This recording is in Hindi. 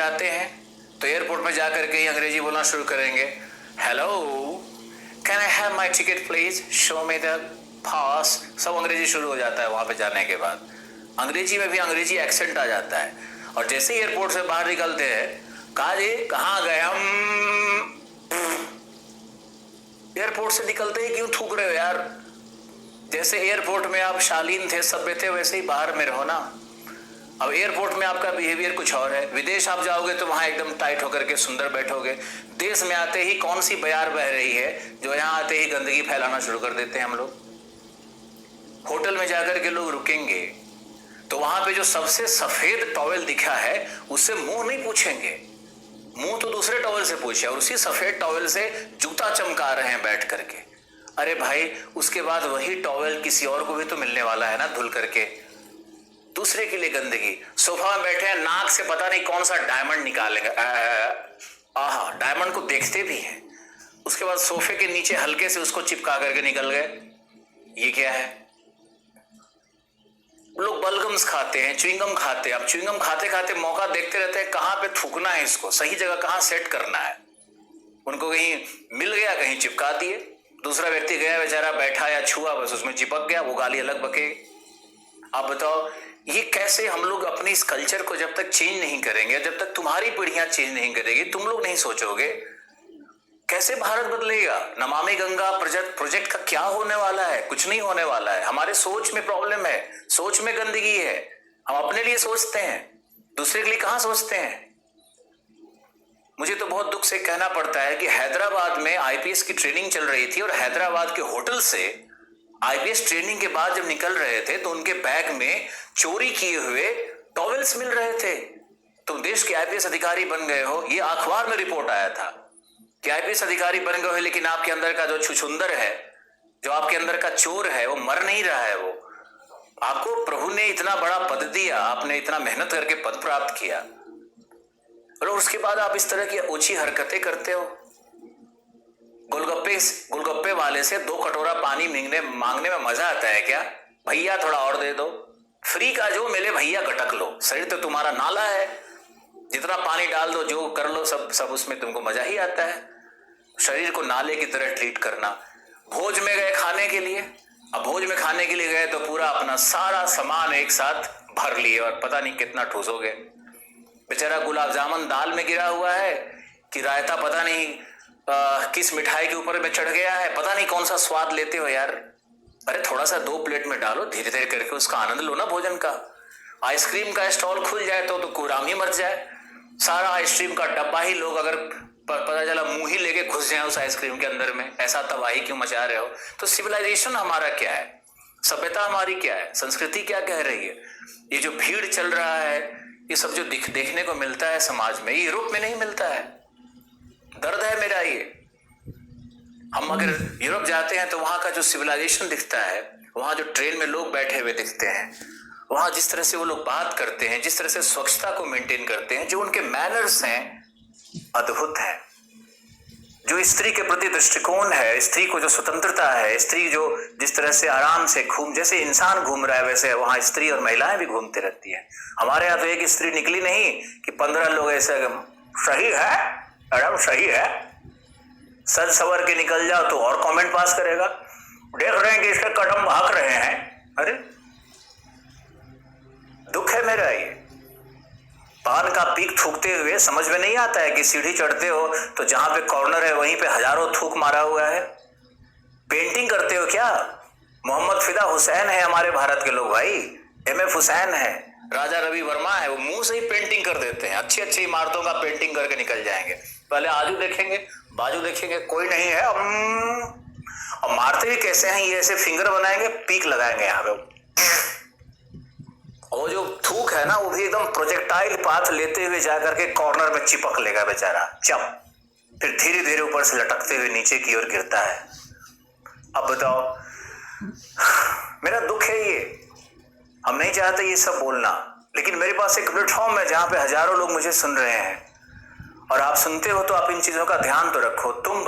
जाते हैं तो एयरपोर्ट में जाकर के ही अंग्रेजी बोलना शुरू करेंगे। Hello, can I have my ticket please, show me the pass. सब अंग्रेजी शुरू हो जाता है वहां पे जाने के बाद। अंग्रेजी में भी अंग्रेजी एक्सेंट आ जाता है। और जैसे ही एयरपोर्ट से बाहर निकलते हैं, कहा जी कहाँ गए हम। एयरपोर्ट से निकलते ही क्यों थूक रहे हो यार। जैसे एयरपोर्ट में आप शालीन थे, सभ्य थे, वैसे ही बाहर में रहो ना। अब एयरपोर्ट में आपका बिहेवियर कुछ और है। विदेश आप जाओगे तो वहां एकदम टाइट होकर के सुंदर बैठोगे। देश में आते ही कौन सी बयार बह रही है जो यहाँ आते ही गंदगी फैलाना शुरू कर देते हैं हम लोग। होटल में जाकर के लोग रुकेंगे तो वहां पे जो सबसे सफेद टॉवेल दिखा है उससे मुंह नहीं पूछेंगे, मुंह तो दूसरे टॉवेल से पूछे, और उसी सफेद टॉवेल से जूता चमका रहे हैं बैठ करके। अरे भाई, उसके बाद वही टॉवेल किसी और को भी तो मिलने वाला है ना धुल करके। दूसरे के लिए गंदगी। सोफा में बैठे हैं, नाक से पता नहीं कौन सा डायमंड निकालेंगे। आहा, डायमंड को देखते भी हैं। उसके बाद सोफे के नीचे हल्के से उसको चिपका करके निकल गए। ये क्या है। लोग बलगम्स खाते हैं, च्युइंगम खाते हैं। अब च्युइंगम खाते खाते मौका देखते रहते हैं कहां पे थूकना है, इसको सही जगह कहां सेट करना है। उनको कहीं मिल गया, कहीं चिपका दिए। दूसरा व्यक्ति गया, बेचारा बैठा या छुआ, बस उसमें चिपक गया, वो गाली अलग बके। आप बताओ, ये कैसे हम लोग अपनी इस कल्चर को जब तक चेंज नहीं करेंगे, जब तक तुम्हारी पीढ़ियां चेंज नहीं करेगी, तुम लोग नहीं सोचोगे, कैसे भारत बदलेगा। नमामि गंगा प्रोजेक्ट का क्या होने वाला है। कुछ नहीं होने वाला है। हमारे सोच में प्रॉब्लम है, सोच में गंदगी है। हम अपने लिए सोचते हैं, दूसरे के लिए कहां सोचते हैं। मुझे तो बहुत दुख से कहना पड़ता है कि हैदराबाद में आईपीएस की ट्रेनिंग चल रही थी और हैदराबाद के होटल से आईपीएस ट्रेनिंग के बाद जब निकल रहे थे तो उनके बैग में चोरी किए हुए टॉवेल्स मिल रहे थे। तुम देश के आईपीएस अधिकारी बन गए हो, ये अखबार में रिपोर्ट आया था कि आईपीएस अधिकारी बन गए हो, लेकिन आपके अंदर का जो छुछुंदर है, जो आपके अंदर का चोर है, वो मर नहीं रहा है। वो आपको प्रभु ने इतना बड़ा पद दिया, आपने इतना मेहनत करके पद प्राप्त किया, और उसके बाद आप इस तरह की ओछी हरकतें करते हो। गोलगप्पे वाले से 2 कटोरा पानी मांगने में मजा आता है क्या। भैया थोड़ा और दे दो, फ्री का जो मिले भैया गटक लो। शरीर तो तुम्हारा नाला है, जितना पानी डाल दो, जो कर लो, सब उसमें तुमको मजा ही आता है। शरीर को नाले की तरह ट्रीट करना। भोज में गए खाने के लिए, अब भोज में खाने के लिए गए तो पूरा अपना सारा सामान एक साथ भर लिए और पता नहीं कितना ठूसोगे। बेचारा गुलाब जामुन दाल में गिरा हुआ है कि रायता पता नहीं किस मिठाई के ऊपर में चढ़ गया है, पता नहीं कौन सा स्वाद लेते हो यार। अरे थोड़ा सा 2 प्लेट में डालो, धीरे धीरे करके उसका आनंद लो ना भोजन का। आइसक्रीम का स्टॉल खुल जाए तो कुराम ही मर जाए। सारा आइसक्रीम का डब्बा ही लोग अगर पता चला मुंह ही लेके घुस जाए उस आइसक्रीम के अंदर में, ऐसा तबाही क्यों मचा रहे हो। तो सिविलाइजेशन हमारा क्या है, सभ्यता हमारी क्या है, संस्कृति क्या कह रही है। ये जो भीड़ चल रहा है, ये सब जो देखने को मिलता है समाज में, ये यूरोप में नहीं मिलता है। दर्द है मेरा ये। हम अगर यूरोप जाते हैं तो वहां का जो सिविलाइजेशन दिखता है, वहां जो ट्रेन में लोग बैठे हुए दिखते हैं, वहां जिस तरह से वो लोग बात करते हैं, जिस तरह से स्वच्छता को मेंटेन करते हैं, जो उनके मैनर्स हैं, अद्भुत है। जो स्त्री के प्रति दृष्टिकोण है, स्त्री को जो स्वतंत्रता है, स्त्री जो जिस तरह से आराम से जैसे इंसान घूम रहा है वैसे वहां स्त्री और महिलाएं भी घूमती रहती है। हमारे यहाँ तो एक स्त्री निकली नहीं कि 15 लोग ऐसे सही है, मैडम सही है, सज सवर के निकल जाओ तो और कमेंट पास करेगा। देख रहे हैं कि इसके कदम भाग रहे हैं। अरे दुख है मेरा ये। पान का पीक थूकते हुए समझ में नहीं आता है कि सीढ़ी चढ़ते हो तो जहां पे कॉर्नर है वहीं पे हजारों थूक मारा हुआ है। पेंटिंग करते हो क्या। मोहम्मद फिदा हुसैन है हमारे भारत के लोग भाई, MF हुसैन है, राजा रवि वर्मा है, वो मुंह से ही पेंटिंग कर देते हैं। अच्छी अच्छी इमारतों का पेंटिंग करके निकल जाएंगे। पहले आजू देखेंगे, बाजू देखेंगे, कोई नहीं है, और मारते भी कैसे हैं, ये ऐसे फिंगर बनाएंगे, पीक लगाएंगे यहाँ पे। वो जो थूक है ना, वो भी एकदम प्रोजेक्टाइल पाथ लेते हुए जाकर के कॉर्नर में चिपक लेगा बेचारा, फिर धीरे धीरे ऊपर से लटकते हुए नीचे की ओर गिरता है। अब बताओ, मेरा दुख है ये। हम नहीं चाहते ये सब बोलना, लेकिन मेरे पास एक प्लेटफॉर्म है जहां पे हजारों लोग मुझे सुन रहे हैं, और आप सुनते हो तो आप इन चीजों का ध्यान तो रखो। तुम